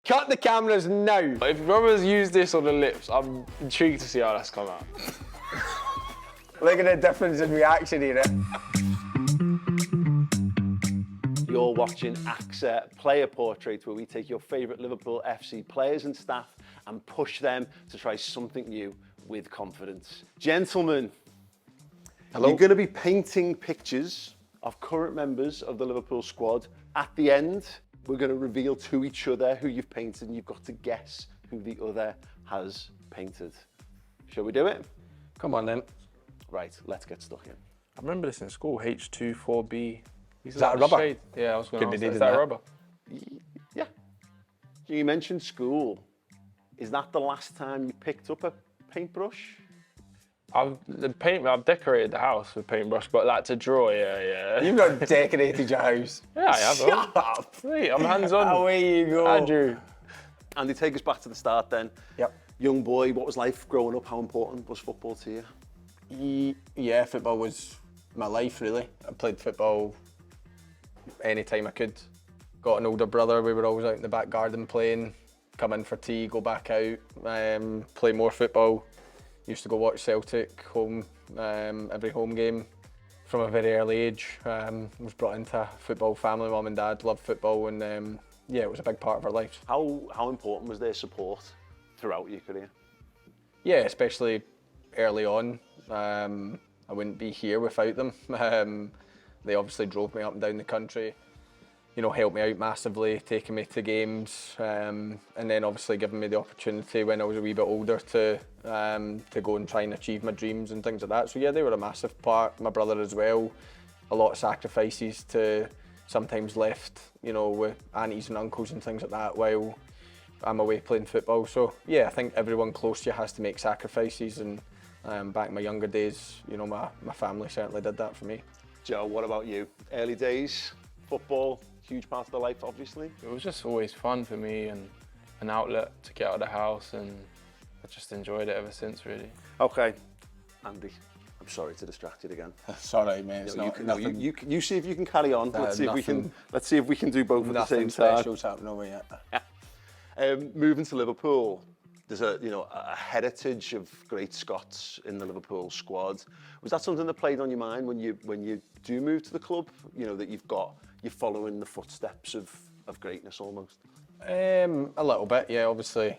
Cut the cameras now. If Robert's used this on the lips, I'm intrigued to see how that's come out. Look at the difference in reaction here. You're watching AXA Player Portraits, where we take your favourite Liverpool FC players and staff and push them to try something new with confidence. Gentlemen, hello. You're going to be painting pictures of current members of the Liverpool squad. At the end, we're going to reveal to each other who you've painted, and you've got to guess who the other has painted. Shall we do it? Come on then. Right, let's get stuck in. I remember this in school, H24B. Is that a rubber? Shade. Yeah, I was going to ask, be is needing that that. rubber? Yeah. You mentioned school. Is that the last time you picked up a paintbrush? I've decorated the house with paintbrush, but like to draw, yeah. You've not decorated your house. Yeah, I have. Shut up. Wait, I'm hands-on. Away you go. Andrew. Andy, take us back to the start then. Yep. Young boy, what was life growing up? How important was football to you? Yeah, football was my life, really. I played football anytime I could. Got an older brother, we were always out in the back garden playing, come in for tea, go back out, play more football. Used to go watch Celtic home, every home game. From a very early age, was brought into a football family. Mum and dad loved football, and yeah, it was a big part of our lives. How important was their support throughout your career? Yeah, especially early on. I wouldn't be here without them. They obviously drove me up and down the country, you know, helped me out massively, taking me to games, and then obviously giving me the opportunity when I was a wee bit older to go and try and achieve my dreams and things like that. So yeah, they were a massive part. My brother as well. A lot of sacrifices to sometimes left, you know, with aunties and uncles and things like that while I'm away playing football. So yeah, I think everyone close to you has to make sacrifices, and back in my younger days, you know, my family certainly did that for me. Joe, what about you? Early days, football, huge part of the life, obviously. It was just always fun for me and an outlet to get out of the house, and I just enjoyed it ever since, really. Okay, Andy, I'm sorry to distract you again. It's all right, mate. It's No, not, you see if you can carry on. Let's see if we can. nothing- Let's see if we can do both at the same nothing time. special's happening over yet. Moving to Liverpool, there's a heritage of great Scots in the Liverpool squad. Was that something that played on your mind when you do move to the club? You know, that you're following the footsteps of greatness almost. A little bit, yeah. Obviously,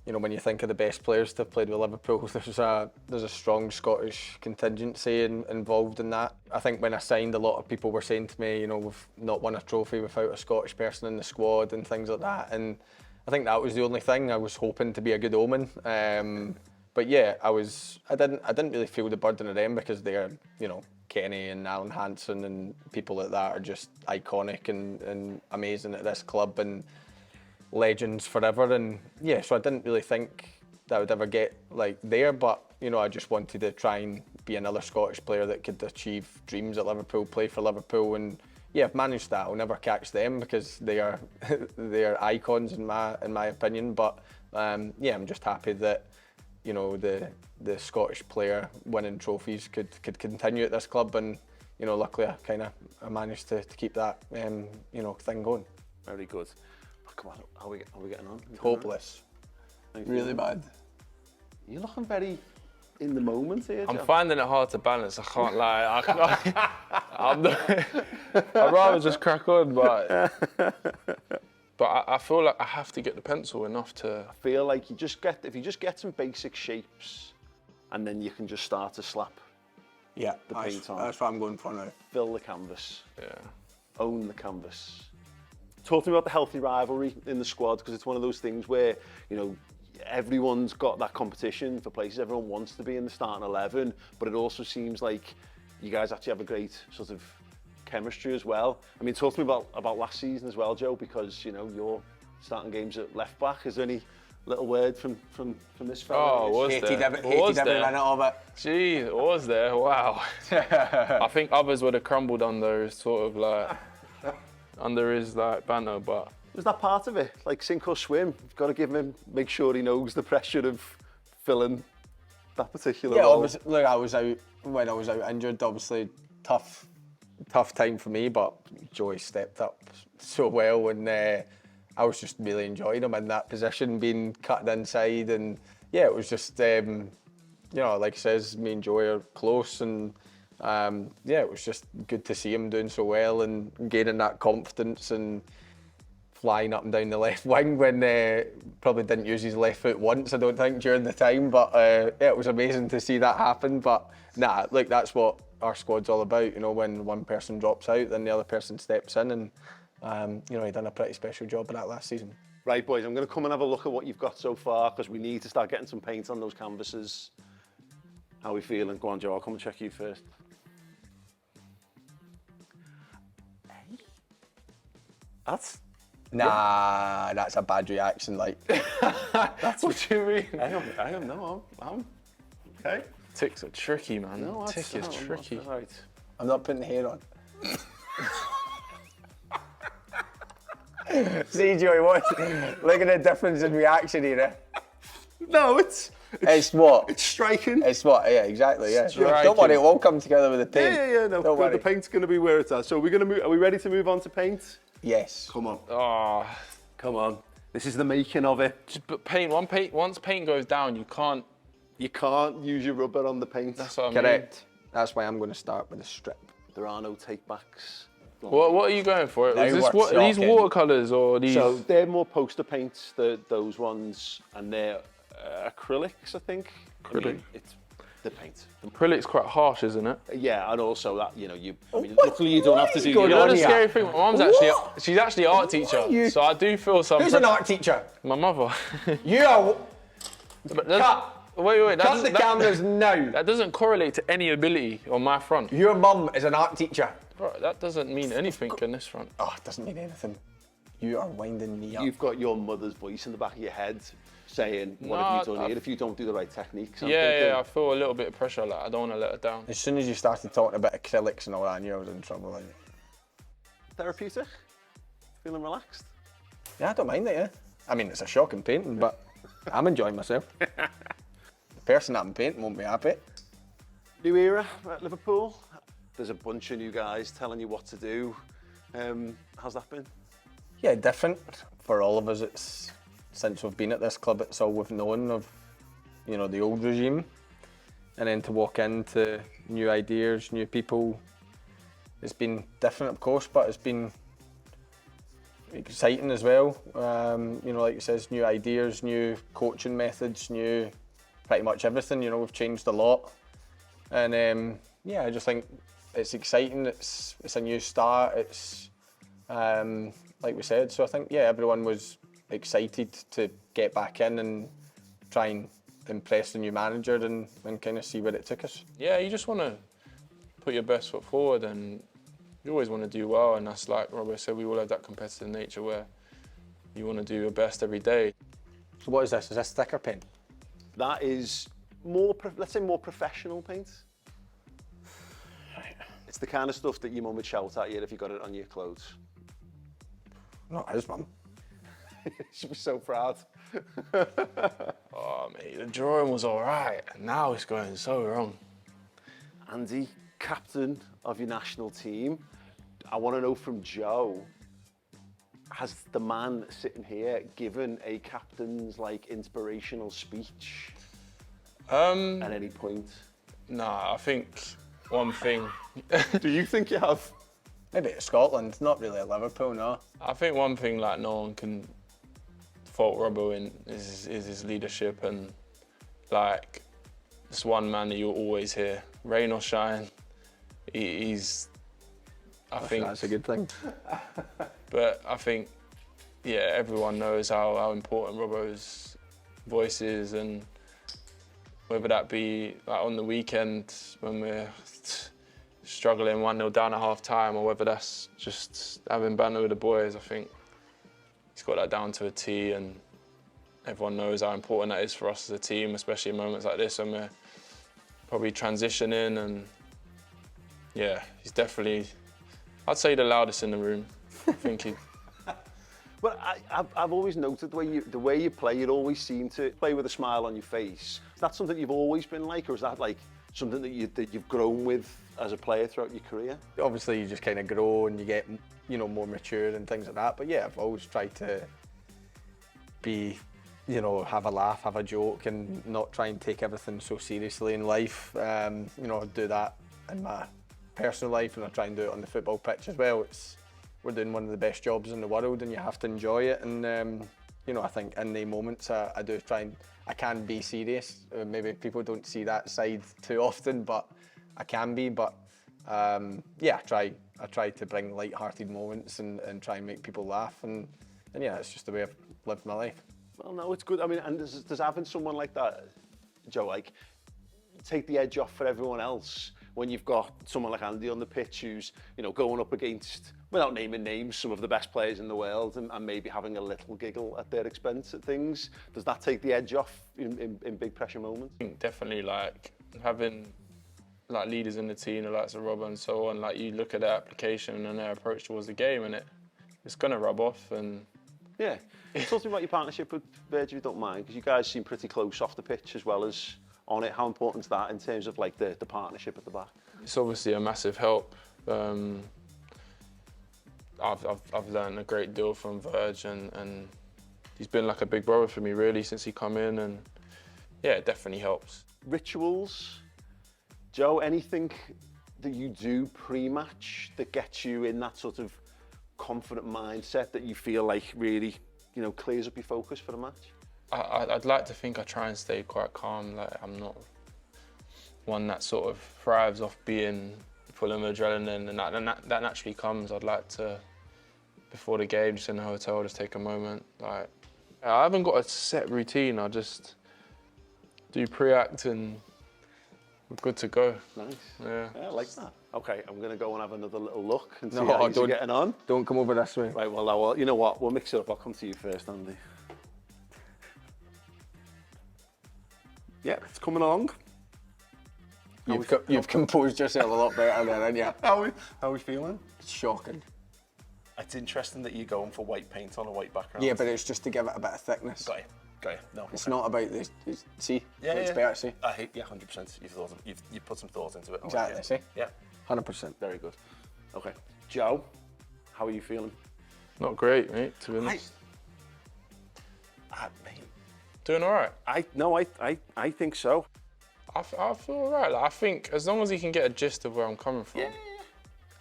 you know, when you think of the best players to have played with Liverpool, there's a strong Scottish contingency involved in that. I think when I signed, a lot of people were saying to me, you know, we've not won a trophy without a Scottish person in the squad and things like that. And I think that was the only thing. I was hoping to be a good omen. But yeah, I didn't really feel the burden of them, because they're, you know, Kenny and Alan Hansen and people like that are just iconic and amazing at this club and legends forever. And yeah, so I didn't really think that I would ever get like there, but you know, I just wanted to try and be another Scottish player that could achieve dreams at Liverpool, play for Liverpool, and yeah, I've managed that. I'll never catch them because they are icons in my opinion. But yeah, I'm just happy that, you know, the Scottish player winning trophies could continue at this club, and you know, luckily I managed to keep that you know, thing going. Very good. Oh, come on, how are we getting on? Hopeless. Really bad. You're looking very in the moment here, I'm Joe. finding it hard to balance, I can't lie. I'd rather just crack on, but I feel like I have to get the pencil enough to... I feel like if you just get some basic shapes, and then you can just start to slap, Yeah, The paint on. that's what I'm going for now. fill the canvas, Yeah. own the canvas. Talk to me about the healthy rivalry in the squad, because it's one of those things where, you know, everyone's got that competition for places. Everyone wants to be in the starting 11, but it also seems like you guys actually have a great sort of chemistry as well. I mean, talk to me about last season as well, Joe, because, you know, you're starting games at left back. Is there any little word from this fella? Oh, was Hated there? every Was minute there? of it. Gee, it was there, wow. I think others would have crumbled under his sort of like, under his like banner, but... Was that part of it? Like sink or swim? You've got to make sure he knows the pressure of filling that particular role. Obviously, look, when I was out injured, obviously tough time for me, but Joey stepped up so well, and I was just really enjoying him in that position, being cut inside, and yeah, it was just you know, like I says, me and Joey are close, and yeah, it was just good to see him doing so well and gaining that confidence and flying up and down the left wing when probably didn't use his left foot once, I don't think, during the time, but yeah, it was amazing to see that happen. But nah, look, that's what our squad's all about, you know, when one person drops out, then the other person steps in, and you know, he done a pretty special job of that last season. Right, boys, I'm going to come and have a look at what you've got so far, because we need to start getting some paint on those canvases. How are we feeling? Go on, Joe, I'll come and check you first. That's... Nah, that's a bad reaction, like. That's what you mean? I don't know, I'm okay. Ticks are tricky, man. No, Tick is tricky. Right. I'm not putting hair on. See, Joey, look at the difference in reaction here. No, it's what? It's striking. It's what? Yeah, exactly. Yeah. Striking. Don't worry, it'll all come together with the paint. Yeah. No, Don't worry. the paint's going to be where it's at. So we're going to move. Are we ready to move on to paint? Yes. Come on. Oh, Come on. This is the making of it. but once paint goes down, you can't. You can't use your rubber on the paint. That's what I mean. Correct. That's why I'm going to start with a strip. There are no take-backs. What are you going for? They Is this were are these shocking. watercolors or these? So they're more poster paints, those ones, and they're acrylics, I think. I mean, it's the paint. Acrylic's quite harsh, isn't it? Yeah, and also that, you know, luckily you don't have to do going You know on the here? scary thing? My mum's she's actually art teacher, so I do feel some. Who's an art teacher? My mother. You are. But Cut. Wait. Cut the cameras now. That doesn't correlate to any ability on my front. Your mum is an art teacher. Bro, that doesn't mean anything in this front. Oh, it doesn't mean anything. You are winding me up. You've got your mother's voice in the back of your head saying, what have you done here if you don't do the right techniques? Yeah, I feel a little bit of pressure. Like I don't want to let her down. As soon as you started talking about acrylics and all that, I knew I was in trouble. Like. Therapeutic? Feeling relaxed? Yeah, I don't mind it, yeah. I mean, it's a shocking painting, but I'm enjoying myself. The person that I'm painting won't be happy. New era at Liverpool. There's a bunch of new guys telling you what to do. How's that been? Yeah, different. For all of us, it's since we've been at this club, it's all we've known of, you know, the old regime. And then to walk into new ideas, new people, it's been different, of course, but it's been exciting as well. You know, like it says, new ideas, new coaching methods, new pretty much everything. You know, we've changed a lot. And yeah, I just think it's exciting. It's a new start. It's like we said. So I think yeah, everyone was excited to get back in and try and impress the new manager and kind of see where it took us. Yeah, you just want to put your best foot forward, and you always want to do well. And that's like Robert said, we all have that competitive nature where you want to do your best every day. So what is this? Is this sticker paint? That is more, let's say, more professional paint. It's the kind of stuff that your mum would shout at you if you got it on your clothes. Not his mum. She'd be so proud. Oh, mate, the drawing was all right, and now it's going so wrong. Andy, captain of your national team, I want to know from Joe, has the man sitting here given a captain's like inspirational speech at any point? Nah, I think one thing. Do you think you have? Maybe it's Scotland, not really at Liverpool, no. I think one thing like no one can fault Robbo in is his leadership, and like this one man that you'll always hear, rain or shine. He's. I think that's a good thing. But I think, yeah, everyone knows how important Robbo's voice is, and whether that be like on the weekend when we're struggling 1-0 down at half time, or whether that's just having banter with the boys, I think he's got that down to a T, and everyone knows how important that is for us as a team, especially in moments like this when we're probably transitioning. And yeah, he's definitely, I'd say, the loudest in the room. I think he. But I've always noted the way you play, you always seem to play with a smile on your face. Is that something you've always been like, or is that like something that you've grown with as a player throughout your career? Obviously, you just kind of grow and you get, you know, more mature and things like that. But yeah, I've always tried to be, you know, have a laugh, have a joke, and not try and take everything so seriously in life. You know, I do that in my personal life, and I try and do it on the football pitch as well. We're doing one of the best jobs in the world, and you have to enjoy it. And you know, I think in the moments I do try and I can be serious. Maybe people don't see that side too often, but I can be. But yeah, I try to bring light-hearted moments and try and make people laugh. And yeah, it's just the way I've lived my life. Well, no, it's good. I mean, and does having someone like that, Joe, like, take the edge off for everyone else when you've got someone like Andy on the pitch who's, you know, going up against, without naming names, some of the best players in the world, and maybe having a little giggle at their expense at things? Does that take the edge off in big pressure moments? I think definitely, like, having like leaders in the team, the likes of Rob and so on, like, you look at their application and their approach towards the game, and it's gonna rub off. And yeah. Talk to me about your partnership with Verge, if you don't mind, because you guys seem pretty close off the pitch as well as on it. How important is that in terms of like the partnership at the back? It's obviously a massive help. I've learned a great deal from Verge, and he's been like a big brother for me really since he come in, and yeah, it definitely helps. Rituals, Joe, anything that you do pre-match that gets you in that sort of confident mindset that you feel like really, you know, clears up your focus for the match? I'd like to think I try and stay quite calm. Like, I'm not one that sort of thrives off being full of adrenaline, and that naturally comes. I'd like to, before the game, just in the hotel, just take a moment. Like, I haven't got a set routine. I just do pre-act and we're good to go. Nice. Yeah. I like that. Okay, I'm going to go and have another little look and see No, how you're getting on. Don't come over this way. Right, well, you know what? We'll mix it up. I'll come to you first, Andy. Yeah, it's coming along. You've composed yourself a lot better there, haven't you? How are we feeling? It's shocking. It's interesting that you're going for white paint on a white background. Yeah, but it's just to give it a bit of thickness. Got you. No, It's not about this. See? Yeah, It's better, see? I hate, yeah, 100%. You've put some thought into it. Exactly, see? Yeah. 100%. Very good. Okay. Joe, how are you feeling? Not great, mate, to be honest. Mate, Doing all right. I think so. I feel all right. Like, I think as long as he can get a gist of where I'm coming from. Yeah.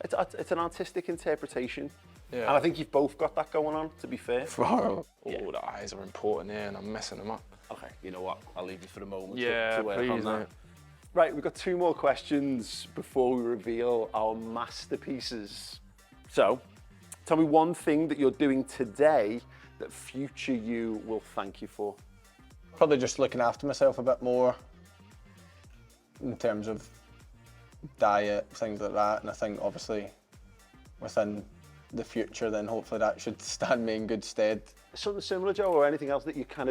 It's an artistic interpretation. Yeah. And I think you've both got that going on, to be fair. Oh, the eyes are important here, and I'm messing them up. Okay, you know what? I'll leave you for the moment Yeah, to work on please, that. mate. Right, we've got 2 more questions before we reveal our masterpieces. So, tell me one thing that you're doing today that future you will thank you for. Probably just looking after myself a bit more in terms of diet, things like that. And I think obviously within the future, then hopefully that should stand me in good stead. Something similar, Joe, or anything else that you're kind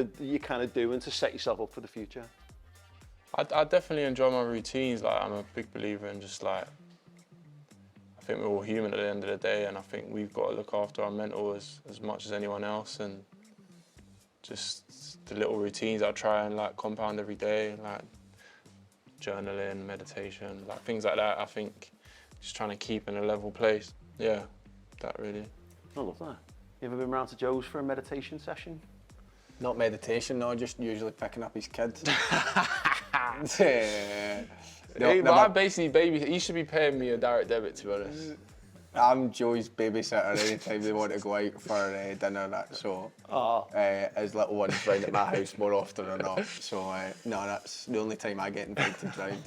of doing to set yourself up for the future? I definitely enjoy my routines. Like, I'm a big believer in just like, I think we're all human at the end of the day, and I think we've got to look after our mental as much as anyone else, and just the little routines I try and like compound every day, like journaling, meditation, like things like that. I think just trying to keep in a level place. Yeah, that really. I love that. You ever been round to Joe's for a meditation session? Not meditation, no, just usually picking up his kids. Hey, but I basically he should be paying me a direct debit, to be honest. I'm Joey's babysitter anytime they want to go out for dinner and that, so his little one's round at my house more often than not. So no, that's the only time I get invited round.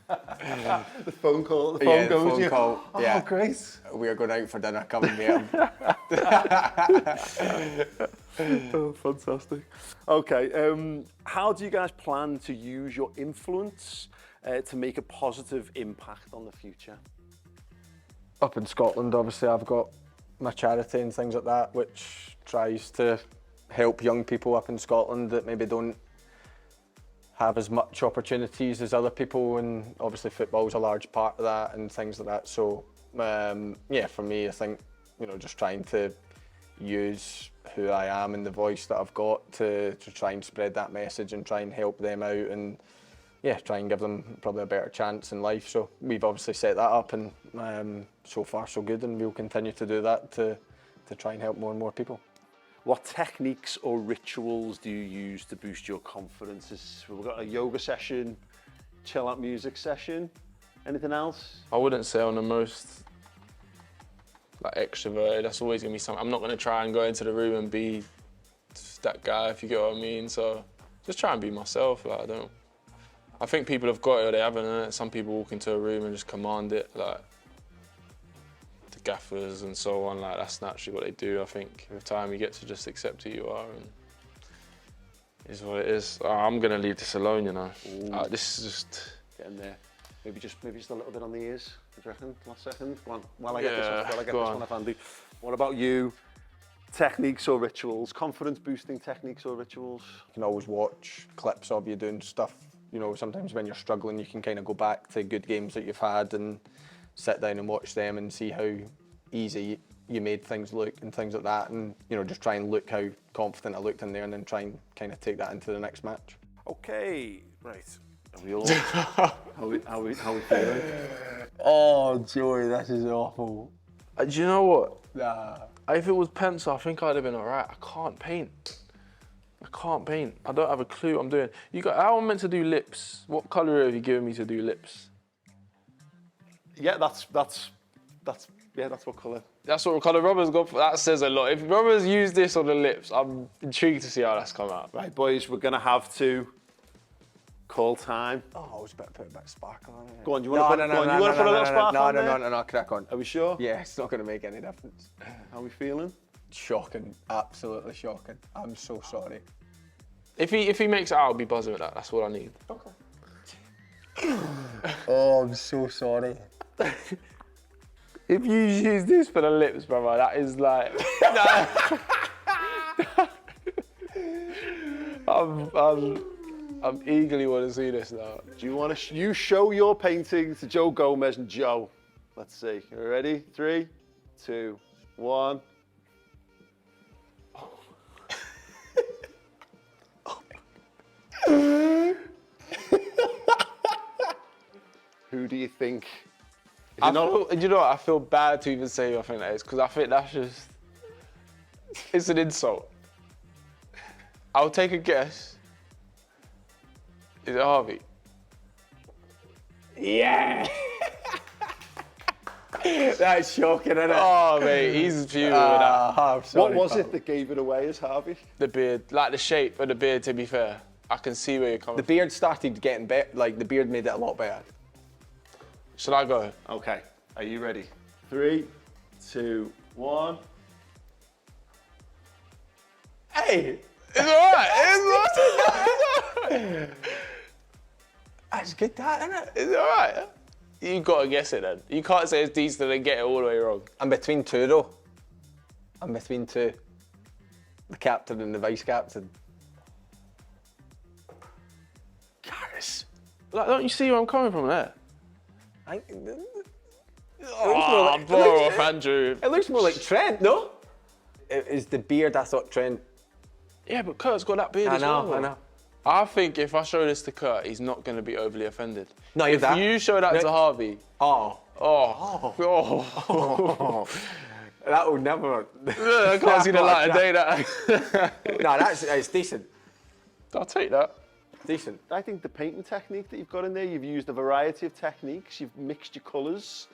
The phone call, the phone goes. The phone call. Yeah. Oh, great. We are going out for dinner, come and meet him. Oh, fantastic. Okay, how do you guys plan to use your influence to make a positive impact on the future? Up in Scotland, obviously, I've got my charity and things like that, which tries to help young people up in Scotland that maybe don't have as much opportunities as other people, and obviously football's a large part of that and things like that. So yeah, for me, I think, you know, just trying to use who I am and the voice that I've got to try and spread that message and try and help them out, and yeah, try and give them probably a better chance in life. So we've obviously set that up, and so far so good, and we'll continue to do that to try and help more and more people. What techniques or rituals do you use to boost your confidence? We've got a yoga session, chill out music session. Anything else? I wouldn't say I'm the most like extroverted. That's always gonna be something. I'm not gonna try and go into the room and be that guy, if you get what I mean. So just try and be myself. Like I think people have got it or they haven't. Innit? Some people walk into a room and just command it, like the gaffers and so on. Like that's naturally what they do. I think with time you get to just accept who you are and it is what it is. I'm gonna leave this alone, you know. This is just getting there. Maybe just a little bit on the ears. What do you reckon? Last second. Go on. While I get this one off Andy. What about you? Techniques or rituals? Confidence boosting techniques or rituals? You can always watch clips of you doing stuff. You know, sometimes when you're struggling, you can kind of go back to good games that you've had and sit down and watch them and see how easy you made things look and things like that. And, you know, just try and look how confident I looked in there and then try and kind of take that into the next match. Okay, right. Are we all? how we feeling? Oh, Joey, this is awful. do you know what? Nah. If it was pencil, I think I'd have been all right. I can't paint. I don't have a clue what I'm doing. How am I meant to do lips? What colour have you given me to do lips? Yeah, that's what colour. That's what colour Robert's got for. That says a lot. If Robert's used this on the lips, I'm intrigued to see how that's come out. Right, boys, we're gonna have to call time. Oh, I was about to put a bit of sparkle on it. Go on, you want to put a little sparkle on there? No, crack on. Are we sure? Yeah, it's not going to make any difference. How are we feeling? Shocking, absolutely shocking. I'm so sorry. If he makes it out, I'll be buzzing with that. That's what I need. Okay. Oh, I'm so sorry. If you use this for the lips, brother, that is like. I'm eagerly want to see this now. Do you want to you show your painting to Joe Gomez and Joe? Let's see. Are you ready? 3, 2, 1. Who do you think? You know what? I feel bad to even say who I think that is because I think that's just. It's an insult. I'll take a guess. Is it Harvey? Yeah! That's shocking, isn't it? Oh, mate, he's fuming with that. I'm sorry, What was it that gave it away as Harvey? The beard, like the shape of the beard, to be fair. I can see where you're coming The beard started getting better, like the beard made it a lot better. Should I go? Okay, are you ready? 3, 2, 1. Hey! It's alright. That's good, that, isn't it? It's alright. You gotta guess it then. You can't say it's decent and get it all the way wrong. I'm between two, though. The captain and the vice captain. Garris. Like, don't you see where I'm coming from there? Oh, blow off Andrew. It looks more like Trent, no? It is the beard, I thought Trent. Yeah, but Kurt's got that beard as well. I know. I think if I show this to Kurt, he's not going to be overly offended. No, if you show that to Harvey, Oh. That will never. I can't see the light of day. That. No, it's decent. I'll take that. Decent. I think the painting technique that you've got in there, you've used a variety of techniques. You've mixed your colours.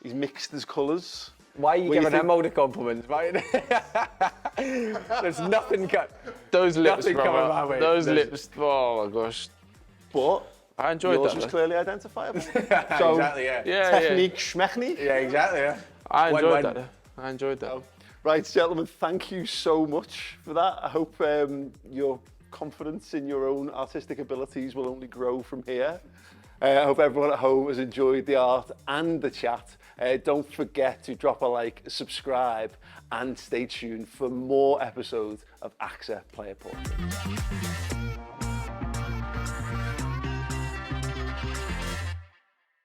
He's mixed his colours. Why are you giving him all the compliments, right? There's nothing cut. Those lips, Nothing coming my brother. way. Those lips. Oh my gosh. But I enjoyed yours that. was though. clearly identifiable. So, Exactly, yeah. technique, schmechnique. Yeah, exactly, yeah. I enjoyed Win-win. that. Though. I enjoyed that. Right, gentlemen, thank you so much for that. I hope your confidence in your own artistic abilities will only grow from here. I hope everyone at home has enjoyed the art and the chat. Don't forget to drop a like, subscribe, and stay tuned for more episodes of AXA Player Portraits.